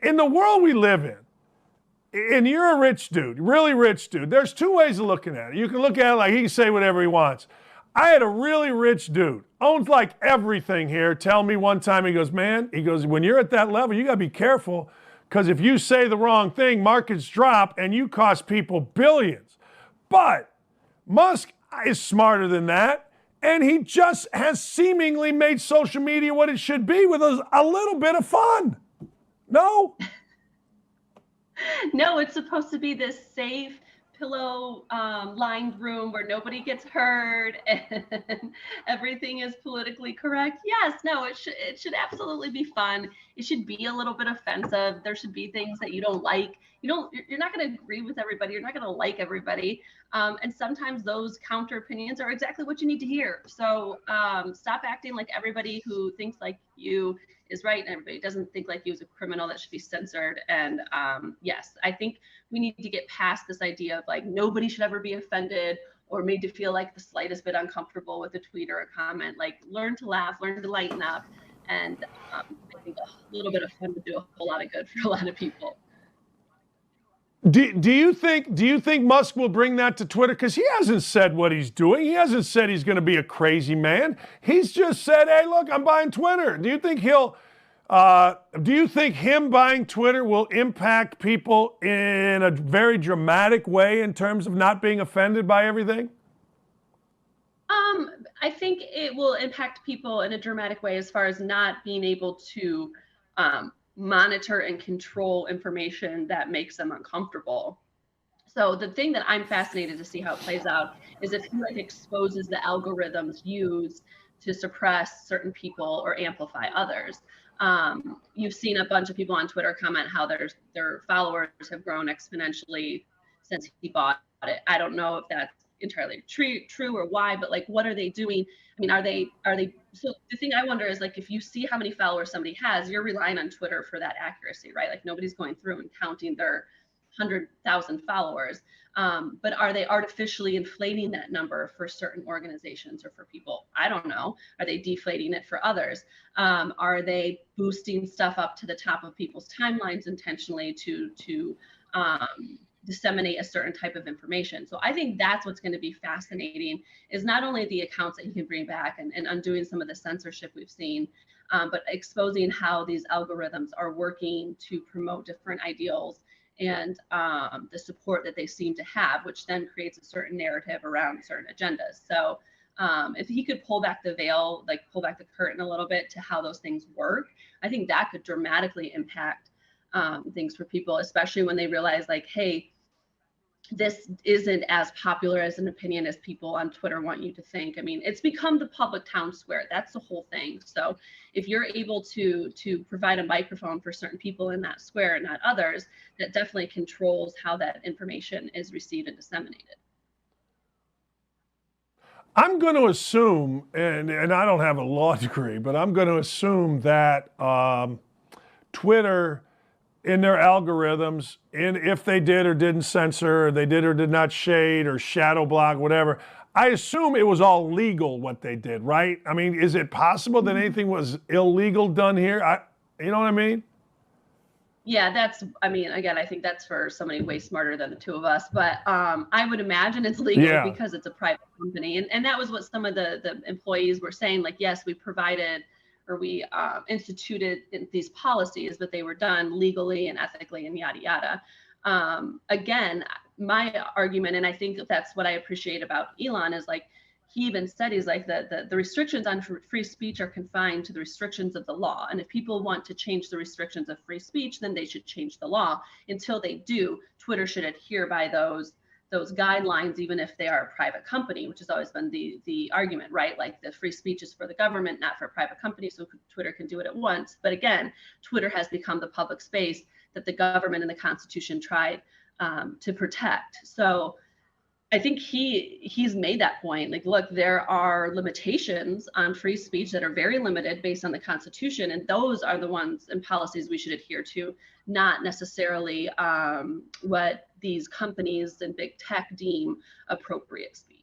in the world we live in, and you're a rich dude, really rich dude, there's two ways of looking at it. You can look at it like he can say whatever he wants. I had a really rich dude, owns like everything here, tell me one time, he goes, when you're at that level, you got to be careful, because if you say the wrong thing, markets drop and you cost people billions. But Musk is smarter than that, and he just has seemingly made social media what it should be with a little bit of fun. No? No, it's supposed to be this safe, pillow-lined room where nobody gets hurt and everything is politically correct. Yes, no, it should absolutely be fun. It should be a little bit offensive. There should be things that you don't like. You're not going to agree with everybody. You're not going to like everybody. And sometimes those counter opinions are exactly what you need to hear. So stop acting like everybody who thinks like you is right and everybody doesn't think like you is a criminal that should be censored. And yes, I think we need to get past this idea of like nobody should ever be offended or made to feel like the slightest bit uncomfortable with a tweet or a comment. Like learn to laugh, learn to lighten up. And I think a little bit of fun would do a whole lot of good for a lot of people. Do you think Musk will bring that to Twitter? Because he hasn't said what he's doing. He hasn't said he's going to be a crazy man. He's just said, "Hey, look, I'm buying Twitter." Do you think him buying Twitter will impact people in a very dramatic way in terms of not being offended by everything? I think it will impact people in a dramatic way as far as not being able to monitor and control information that makes them uncomfortable. So the thing that I'm fascinated to see how it plays out is if he like exposes the algorithms used to suppress certain people or amplify others. You've seen a bunch of people on Twitter comment how their followers have grown exponentially since he bought it. I don't know if that's entirely true or why, but like what are they doing? I mean, are they so the thing I wonder is like if you see how many followers somebody has, you're relying on Twitter for that accuracy, right? Like nobody's going through and counting their 100,000 followers, but are they artificially inflating that number for certain organizations or for people? I don't know. Are they deflating it for others? Are they boosting stuff up to the top of people's timelines intentionally to disseminate a certain type of information? So I think that's what's going to be fascinating is not only the accounts that you can bring back and undoing some of the censorship we've seen, but exposing how these algorithms are working to promote different ideals and the support that they seem to have, which then creates a certain narrative around certain agendas. So if he could pull back the veil, like pull back the curtain a little bit to how those things work, I think that could dramatically impact things for people, especially when they realize like, hey, this isn't as popular as an opinion as people on Twitter want you to think. I mean, it's become the public town square. That's the whole thing. So if you're able to provide a microphone for certain people in that square and not others, that definitely controls how that information is received and disseminated. I'm going to assume, and I don't have a law degree, but I'm going to assume that Twitter in their algorithms, if they did or didn't censor, or they did or did not shade or shadow block, whatever, I assume it was all legal what they did, right? I mean, is it possible that anything was illegal done here? You know what I mean? Yeah, again, I think that's for somebody way smarter than the two of us, but I would imagine it's legal because it's a private company. And that was what some of the employees were saying, like, yes, we provided or we instituted these policies, but they were done legally and ethically and yada, yada. Again, my argument, and I think that's what I appreciate about Elon is like, he even said, he's like the restrictions on free speech are confined to the restrictions of the law. And if people want to change the restrictions of free speech, then they should change the law. Until they do, Twitter should adhere by those guidelines, even if they are a private company, which has always been the argument, right? Like the free speech is for the government, not for a private company, so Twitter can do it at once. But again, Twitter has become the public space that the government and the Constitution tried to protect. So I think he's made that point. Like, look, there are limitations on free speech that are very limited based on the Constitution, and those are the ones and policies we should adhere to, not necessarily what these companies and big tech deem appropriate speech.